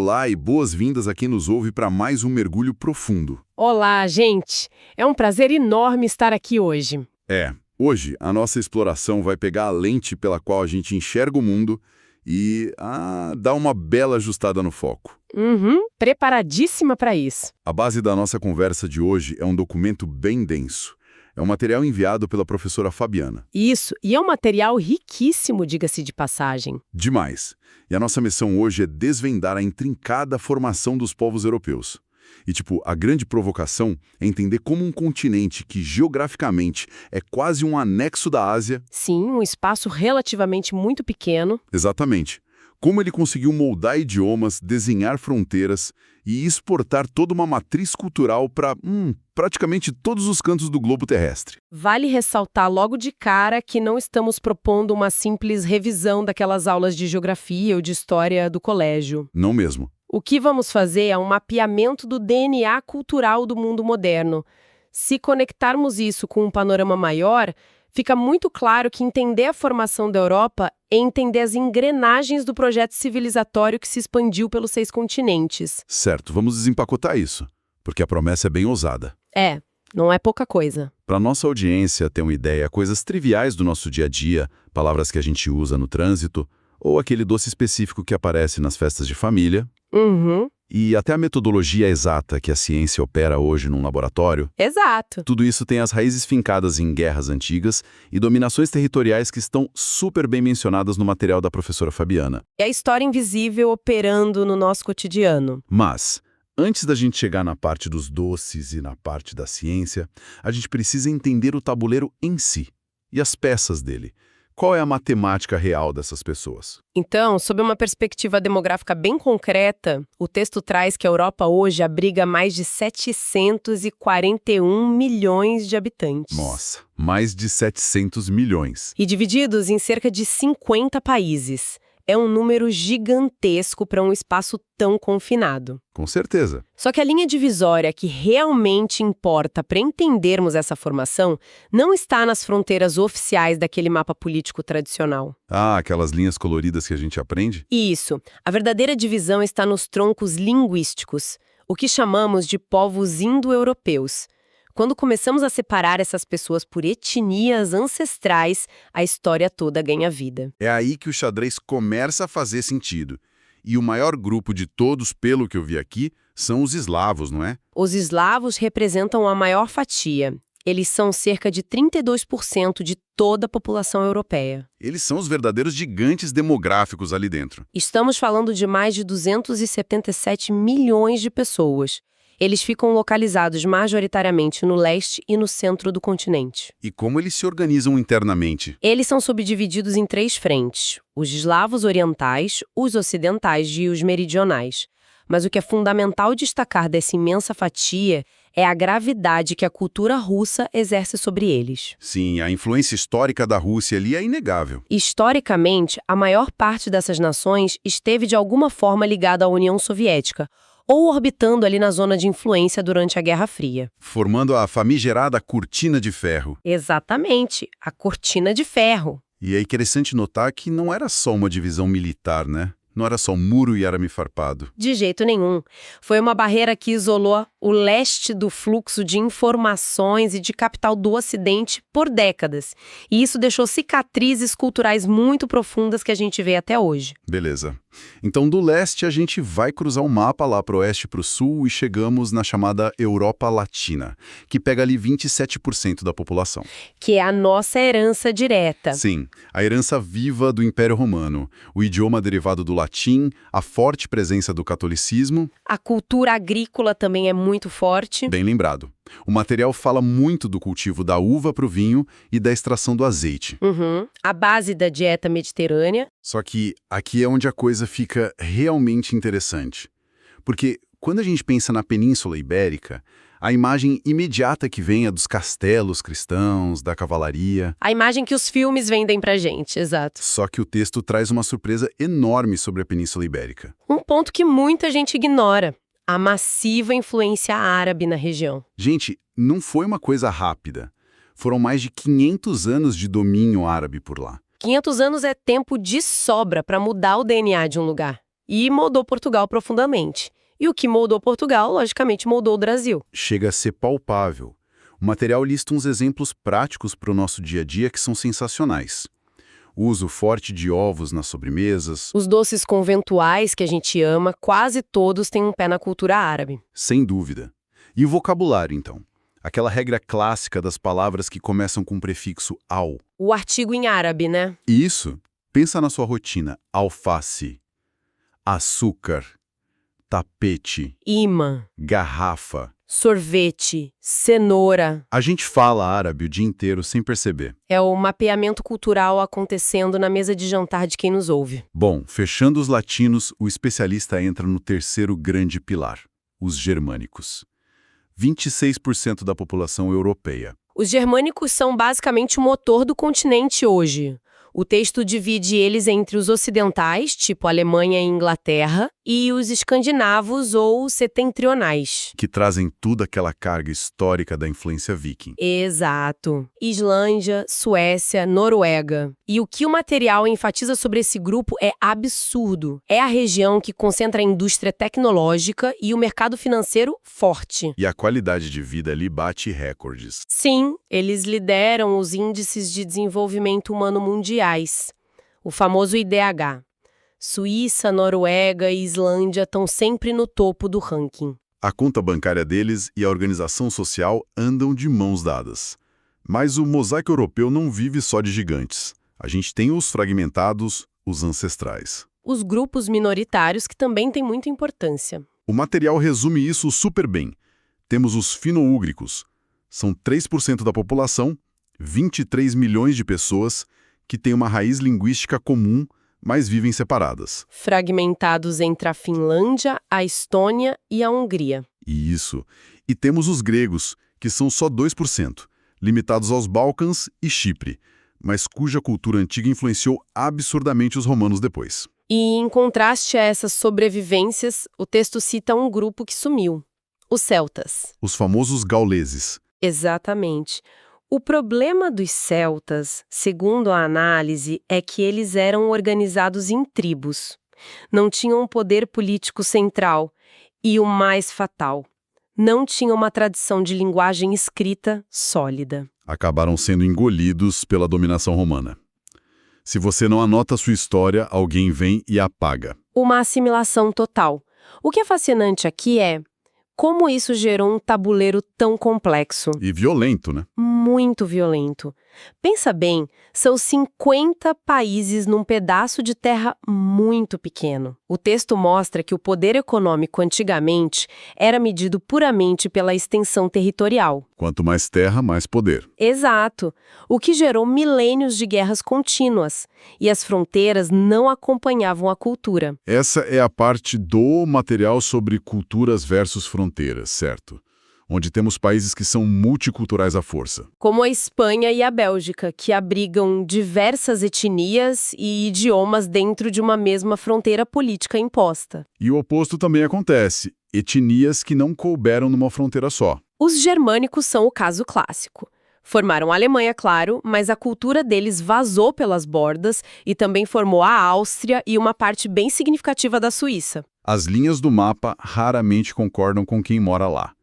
Olá e boas-vindas a quem nos ouve para mais um mergulho profundo. Olá, gente! É um prazer enorme estar aqui hoje. Hoje a nossa exploração vai pegar a lente pela qual a gente enxerga o mundo e dar uma bela ajustada no foco. Preparadíssima para isso. A base da nossa conversa de hoje é um documento bem denso. É um material enviado pela professora Fabiana. Isso, e é um material riquíssimo, diga-se de passagem. Demais. E a nossa missão hoje é desvendar a intrincada formação dos povos europeus. E, a grande provocação é entender como um continente que, geograficamente, é quase um anexo da Ásia... Sim, um espaço relativamente muito pequeno. Exatamente. Como ele conseguiu moldar idiomas, desenhar fronteiras e exportar toda uma matriz cultural para praticamente todos os cantos do globo terrestre. Vale ressaltar logo de cara que não estamos propondo uma simples revisão daquelas aulas de geografia ou de história do colégio. Não mesmo. O que vamos fazer é um mapeamento do DNA cultural do mundo moderno. Se conectarmos isso com um panorama maior, fica muito claro que entender a formação da Europa é entender as engrenagens do projeto civilizatório que se expandiu pelos 6 continentes. Certo, vamos desempacotar isso, porque a promessa é bem ousada. Não é pouca coisa. Para nossa audiência ter uma ideia, coisas triviais do nosso dia a dia, palavras que a gente usa no trânsito, ou aquele doce específico que aparece nas festas de família, e até a metodologia exata que a ciência opera hoje num laboratório. Exato. Tudo isso tem as raízes fincadas em guerras antigas e dominações territoriais que estão super bem mencionadas no material da professora Fabiana. É a história invisível operando no nosso cotidiano. Mas, antes da gente chegar na parte dos doces e na parte da ciência, a gente precisa entender o tabuleiro em si e as peças dele. Qual é a matemática real dessas pessoas? Então, sob uma perspectiva demográfica bem concreta, o texto traz que a Europa hoje abriga mais de 741 milhões de habitantes. Nossa, mais de 700 milhões. E divididos em cerca de 50 países. É um número gigantesco para um espaço tão confinado. Com certeza. Só que a linha divisória que realmente importa para entendermos essa formação não está nas fronteiras oficiais daquele mapa político tradicional. Aquelas linhas coloridas que a gente aprende? Isso. A verdadeira divisão está nos troncos linguísticos, o que chamamos de povos indo-europeus. Quando começamos a separar essas pessoas por etnias ancestrais, a história toda ganha vida. É aí que o xadrez começa a fazer sentido. E o maior grupo de todos, pelo que eu vi aqui, são os eslavos, não é? Os eslavos representam a maior fatia. Eles são cerca de 32% de toda a população europeia. Eles são os verdadeiros gigantes demográficos ali dentro. Estamos falando de mais de 277 milhões de pessoas. Eles ficam localizados majoritariamente no leste e no centro do continente. E como eles se organizam internamente? Eles são subdivididos em 3 frentes: os eslavos orientais, os ocidentais e os meridionais. Mas o que é fundamental destacar dessa imensa fatia é a gravidade que a cultura russa exerce sobre eles. Sim, a influência histórica da Rússia ali é inegável. Historicamente, a maior parte dessas nações esteve de alguma forma ligada à União Soviética, ou orbitando ali na zona de influência durante a Guerra Fria. Formando a famigerada cortina de ferro. Exatamente, a cortina de ferro. E é interessante notar que não era só uma divisão militar, né? Não era só muro e arame farpado. De jeito nenhum. Foi uma barreira que isolou o leste do fluxo de informações e de capital do Ocidente por décadas. E isso deixou cicatrizes culturais muito profundas que a gente vê até hoje. Beleza. Então, do leste, a gente vai cruzar o mapa lá para o oeste e para o sul e chegamos na chamada Europa Latina, que pega ali 27% da população. Que é a nossa herança direta. Sim, a herança viva do Império Romano, o idioma derivado do latim, a forte presença do catolicismo. A cultura agrícola também é muito forte. Bem lembrado. O material fala muito do cultivo da uva para o vinho e da extração do azeite. A base da dieta mediterrânea. Só que aqui é onde a coisa fica realmente interessante. Porque quando a gente pensa na Península Ibérica, a imagem imediata que vem é dos castelos cristãos, da cavalaria. A imagem que os filmes vendem pra gente, exato. Só que o texto traz uma surpresa enorme sobre a Península Ibérica. Um ponto que muita gente ignora: a massiva influência árabe na região. Gente, não foi uma coisa rápida. Foram mais de 500 anos de domínio árabe por lá. 500 anos é tempo de sobra para mudar o DNA de um lugar. e moldou Portugal profundamente. E o que moldou Portugal, logicamente, moldou o Brasil. Chega a ser palpável. O material lista uns exemplos práticos para o nosso dia a dia que são sensacionais. O uso forte de ovos nas sobremesas. Os doces conventuais que a gente ama, quase todos têm um pé na cultura árabe. Sem dúvida. E o vocabulário, então? Aquela regra clássica das palavras que começam com o prefixo al. O artigo em árabe, né? Isso. Pensa na sua rotina. Alface, açúcar, tapete, Imã, garrafa. sorvete, cenoura. A gente fala árabe o dia inteiro sem perceber. É o mapeamento cultural acontecendo na mesa de jantar de quem nos ouve. Bom, fechando os latinos, o especialista entra no terceiro grande pilar, os germânicos. 26% da população europeia. Os germânicos são basicamente o motor do continente hoje. O texto divide eles entre os ocidentais, tipo Alemanha e Inglaterra, e os escandinavos ou setentrionais. Que trazem toda aquela carga histórica da influência viking. Exato. Islândia, Suécia, Noruega. E o que o material enfatiza sobre esse grupo é absurdo. É a região que concentra a indústria tecnológica e o mercado financeiro forte. E a qualidade de vida ali bate recordes. Sim, eles lideram os índices de desenvolvimento humano mundiais, o famoso IDH. Suíça, Noruega e Islândia estão sempre no topo do ranking. A conta bancária deles e a organização social andam de mãos dadas. Mas o mosaico europeu não vive só de gigantes. A gente tem os fragmentados, os ancestrais. Os grupos minoritários que também têm muita importância. O material resume isso super bem. Temos os fino-úgricos. São 3% da população, 23 milhões de pessoas, que têm uma raiz linguística comum, mas vivem separadas. Fragmentados entre a Finlândia, a Estônia e a Hungria. Isso. E temos os gregos, que são só 2%, limitados aos Balcãs e Chipre, mas cuja cultura antiga influenciou absurdamente os romanos depois. E, em contraste a essas sobrevivências, o texto cita um grupo que sumiu: os celtas. Os famosos gauleses. Exatamente. O problema dos celtas, segundo a análise, é que eles eram organizados em tribos. Não tinham um poder político central. E o mais fatal, não tinham uma tradição de linguagem escrita sólida. Acabaram sendo engolidos pela dominação romana. Se você não anota sua história, alguém vem e apaga. Uma assimilação total. O que é fascinante aqui é como isso gerou um tabuleiro tão complexo. E violento, né? Muito violento. Pensa bem, são 50 países num pedaço de terra muito pequeno. O texto mostra que o poder econômico antigamente era medido puramente pela extensão territorial. Quanto mais terra, mais poder. Exato. O que gerou milênios de guerras contínuas. E as fronteiras não acompanhavam a cultura. Essa é a parte do material sobre culturas versus fronteiras, certo? Onde temos países que são multiculturais à força. Como a Espanha e a Bélgica, que abrigam diversas etnias e idiomas dentro de uma mesma fronteira política imposta. E o oposto também acontece. Etnias que não couberam numa fronteira só. Os germânicos são o caso clássico. Formaram a Alemanha, claro, mas a cultura deles vazou pelas bordas e também formou a Áustria e uma parte bem significativa da Suíça. As linhas do mapa raramente concordam com quem mora lá.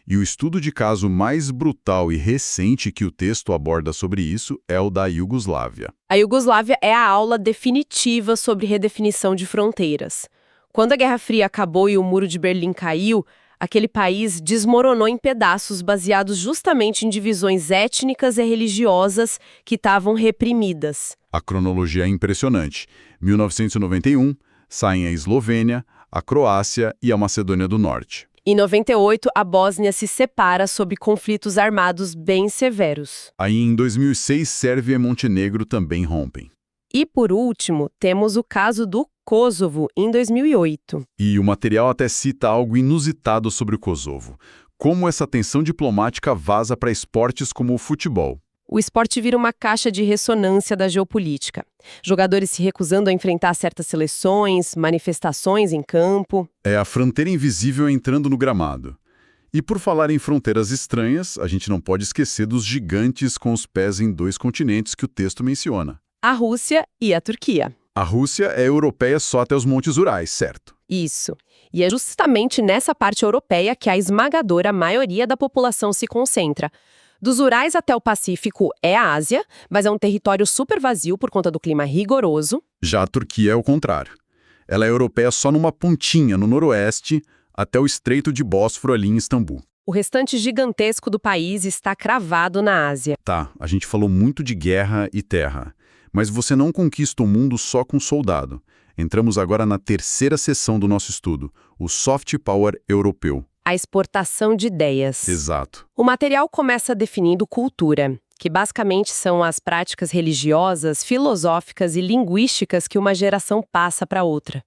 E o estudo de caso mais brutal e recente que o texto aborda sobre isso é o da Iugoslávia. A Iugoslávia é a aula definitiva sobre redefinição de fronteiras. Quando a Guerra Fria acabou e o Muro de Berlim caiu, aquele país desmoronou em pedaços baseados justamente em divisões étnicas e religiosas que estavam reprimidas. A cronologia é impressionante. 1991, saem a Eslovênia, a Croácia e a Macedônia do Norte. Em 98, a Bósnia se separa sob conflitos armados bem severos. Aí, em 2006, Sérvia e Montenegro também rompem. E, por último, temos o caso do Kosovo, em 2008. E o material até cita algo inusitado sobre o Kosovo. Como essa tensão diplomática vaza para esportes como o futebol. O esporte vira uma caixa de ressonância da geopolítica. Jogadores se recusando a enfrentar certas seleções, manifestações em campo. É a fronteira invisível entrando no gramado. E por falar em fronteiras estranhas, a gente não pode esquecer dos gigantes com os pés em 2 continentes que o texto menciona. A Rússia e a Turquia. A Rússia é europeia só até os Montes Urais, certo? Isso. E é justamente nessa parte europeia que a esmagadora maioria da população se concentra. Dos Urais até o Pacífico é a Ásia, mas é um território super vazio por conta do clima rigoroso. Já a Turquia é o contrário. Ela é europeia só numa pontinha, no noroeste, até o Estreito de Bósforo ali em Istambul. O restante gigantesco do país está cravado na Ásia. Tá, a gente falou muito de guerra e terra, mas você não conquista o mundo só com soldado. Entramos agora na terceira seção do nosso estudo, o soft power europeu. A exportação de ideias. Exato. O material começa definindo cultura, que basicamente são as práticas religiosas, filosóficas e linguísticas que uma geração passa para outra.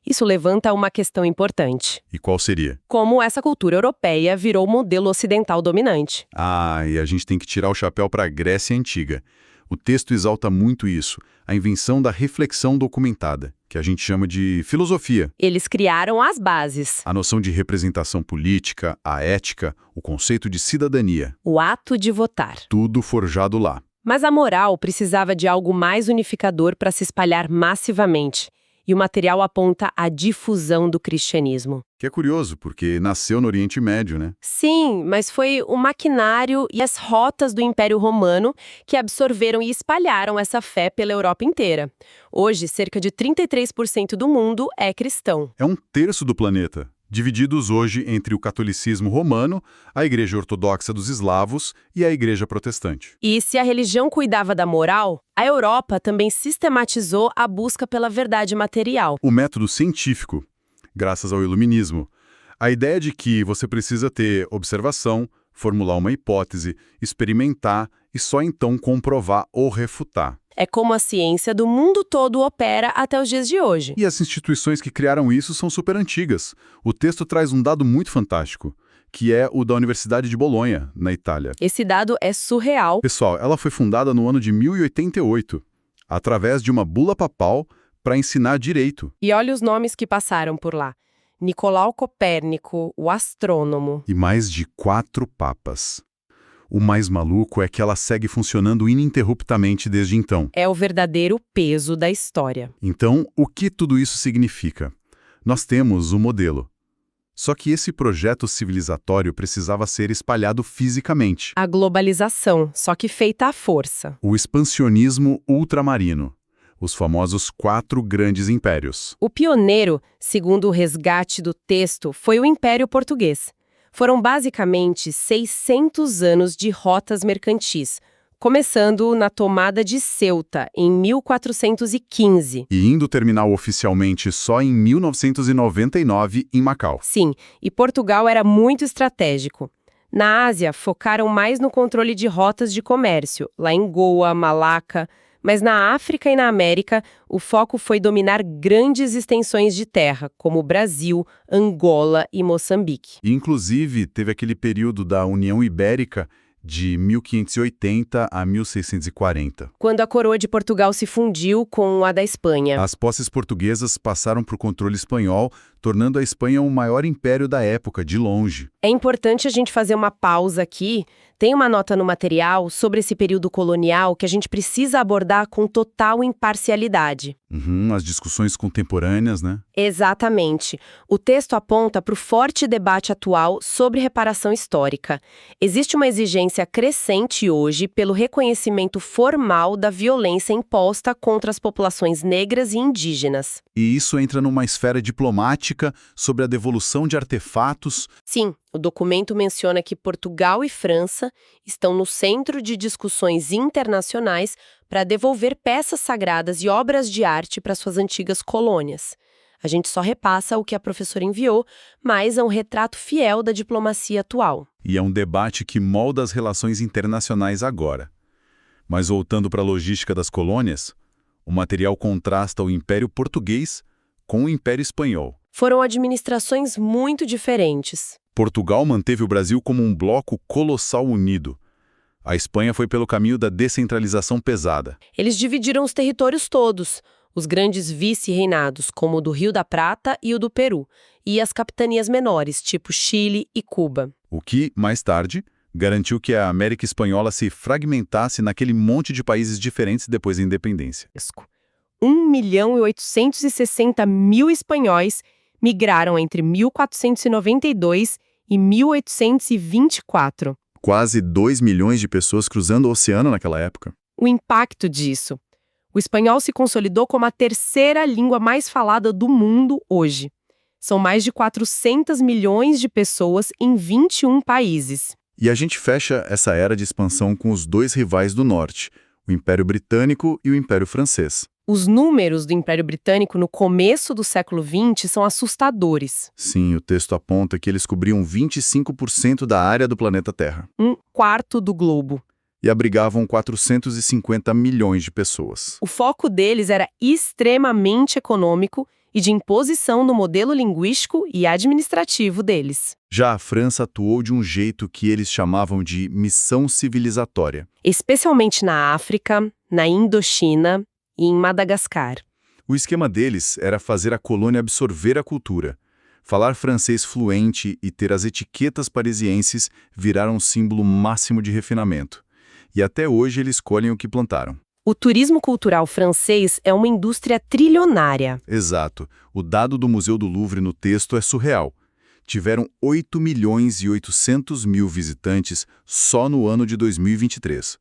Isso levanta uma questão importante. E qual seria? Como essa cultura europeia virou o modelo ocidental dominante? E a gente tem que tirar o chapéu para a Grécia Antiga. O texto exalta muito isso, a invenção da reflexão documentada, que a gente chama de filosofia. Eles criaram as bases. A noção de representação política, a ética, o conceito de cidadania. O ato de votar. Tudo forjado lá. Mas a moral precisava de algo mais unificador para se espalhar massivamente. E o material aponta a difusão do cristianismo. Que é curioso, porque nasceu no Oriente Médio, né? Sim, mas foi o maquinário e as rotas do Império Romano que absorveram e espalharam essa fé pela Europa inteira. Hoje, cerca de 33% do mundo é cristão. É um terço do planeta, divididos hoje entre o catolicismo romano, a Igreja Ortodoxa dos Eslavos e a Igreja Protestante. E se a religião cuidava da moral, a Europa também sistematizou a busca pela verdade material. O método científico, graças ao iluminismo. A ideia de que você precisa ter observação, formular uma hipótese, experimentar e só então comprovar ou refutar. É como a ciência do mundo todo opera até os dias de hoje. E as instituições que criaram isso são super antigas. O texto traz um dado muito fantástico, que é o da Universidade de Bolonha, na Itália. Esse dado é surreal. Pessoal, ela foi fundada no ano de 1088, através de uma bula papal para ensinar direito. E olha os nomes que passaram por lá. Nicolau Copérnico, o astrônomo. E mais de 4 papas. O mais maluco é que ela segue funcionando ininterruptamente desde então. É o verdadeiro peso da história. Então, o que tudo isso significa? Nós temos o modelo. Só que esse projeto civilizatório precisava ser espalhado fisicamente. A globalização, só que feita à força. O expansionismo ultramarino. Os famosos 4 grandes impérios. O pioneiro, segundo o resgate do texto, foi o Império Português. Foram basicamente 600 anos de rotas mercantis, começando na tomada de Ceuta, em 1415. E indo terminar oficialmente só em 1999, em Macau. Sim, e Portugal era muito estratégico. Na Ásia, focaram mais no controle de rotas de comércio, lá em Goa, Malaca. Mas na África e na América, o foco foi dominar grandes extensões de terra, como o Brasil, Angola e Moçambique. E, inclusive, teve aquele período da União Ibérica de 1580 a 1640. Quando a coroa de Portugal se fundiu com a da Espanha. As posses portuguesas passaram para o controle espanhol, tornando a Espanha o maior império da época, de longe. É importante a gente fazer uma pausa aqui. Tem uma nota no material sobre esse período colonial que a gente precisa abordar com total imparcialidade. As discussões contemporâneas, né? Exatamente. O texto aponta para o forte debate atual sobre reparação histórica. Existe uma exigência crescente hoje pelo reconhecimento formal da violência imposta contra as populações negras e indígenas. E isso entra numa esfera diplomática sobre a devolução de artefatos. Sim, o documento menciona que Portugal e França estão no centro de discussões internacionais para devolver peças sagradas e obras de arte para suas antigas colônias. A gente só repassa o que a professora enviou, mas é um retrato fiel da diplomacia atual. E é um debate que molda as relações internacionais agora. Mas voltando para a logística das colônias, o material contrasta o Império Português com o Império Espanhol. Foram administrações muito diferentes. Portugal manteve o Brasil como um bloco colossal unido. A Espanha foi pelo caminho da descentralização pesada. Eles dividiram os territórios todos, os grandes vice-reinados, como o do Rio da Prata e o do Peru, e as capitanias menores, tipo Chile e Cuba. O que, mais tarde, garantiu que a América Espanhola se fragmentasse naquele monte de países diferentes depois da independência. 1.860.000 espanhóis migraram entre 1492 e 1824. Quase 2 milhões de pessoas cruzando o oceano naquela época. O impacto disso. O espanhol se consolidou como a terceira língua mais falada do mundo hoje. São mais de 400 milhões de pessoas em 21 países. E a gente fecha essa era de expansão com os dois rivais do norte, o Império Britânico e o Império Francês. Os números do Império Britânico no começo do século XX são assustadores. Sim, o texto aponta que eles cobriam 25% da área do planeta Terra. Um quarto do globo. E abrigavam 450 milhões de pessoas. O foco deles era extremamente econômico e de imposição no modelo linguístico e administrativo deles. Já a França atuou de um jeito que eles chamavam de missão civilizatória. Especialmente na África, na Indochina e em Madagascar. O esquema deles era fazer a colônia absorver a cultura. Falar francês fluente e ter as etiquetas parisienses viraram um símbolo máximo de refinamento. E até hoje eles colhem o que plantaram. O turismo cultural francês é uma indústria trilionária. Exato. O dado do Museu do Louvre no texto é surreal. Tiveram 8.800.000 visitantes só no ano de 2023.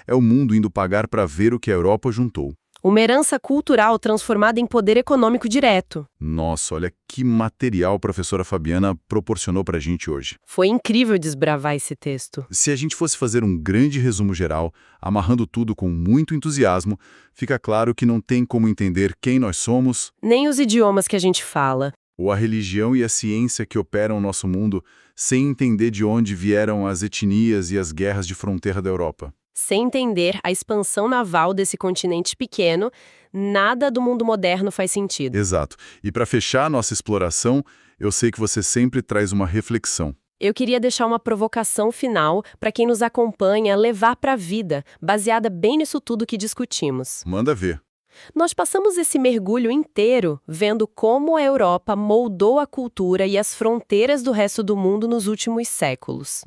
É o mundo indo pagar para ver o que a Europa juntou. Uma herança cultural transformada em poder econômico direto. Nossa, olha que material a professora Fabiana proporcionou para a gente hoje. Foi incrível desbravar esse texto. Se a gente fosse fazer um grande resumo geral, amarrando tudo com muito entusiasmo, fica claro que não tem como entender quem nós somos, nem os idiomas que a gente fala, ou a religião e a ciência que operam o nosso mundo, sem entender de onde vieram as etnias e as guerras de fronteira da Europa. Sem entender a expansão naval desse continente pequeno, nada do mundo moderno faz sentido. Exato. E para fechar a nossa exploração, eu sei que você sempre traz uma reflexão. Eu queria deixar uma provocação final para quem nos acompanha levar para a vida, baseada bem nisso tudo que discutimos. Manda ver. Nós passamos esse mergulho inteiro vendo como a Europa moldou a cultura e as fronteiras do resto do mundo nos últimos séculos.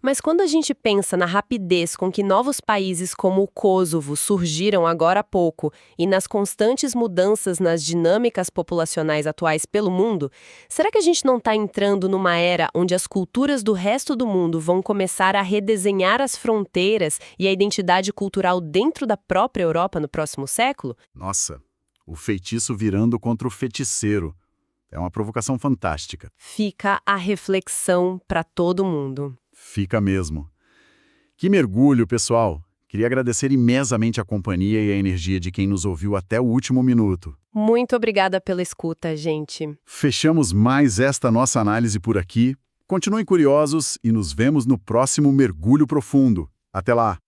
Mas quando a gente pensa na rapidez com que novos países como o Kosovo surgiram agora há pouco e nas constantes mudanças nas dinâmicas populacionais atuais pelo mundo, será que a gente não está entrando numa era onde as culturas do resto do mundo vão começar a redesenhar as fronteiras e a identidade cultural dentro da própria Europa no próximo século? Nossa, o feitiço virando contra o feiticeiro. É uma provocação fantástica. Fica a reflexão para todo mundo. Fica mesmo. Que mergulho, pessoal! Queria agradecer imensamente a companhia e a energia de quem nos ouviu até o último minuto. Muito obrigada pela escuta, gente. Fechamos mais esta nossa análise por aqui. Continuem curiosos e nos vemos no próximo Mergulho Profundo. Até lá!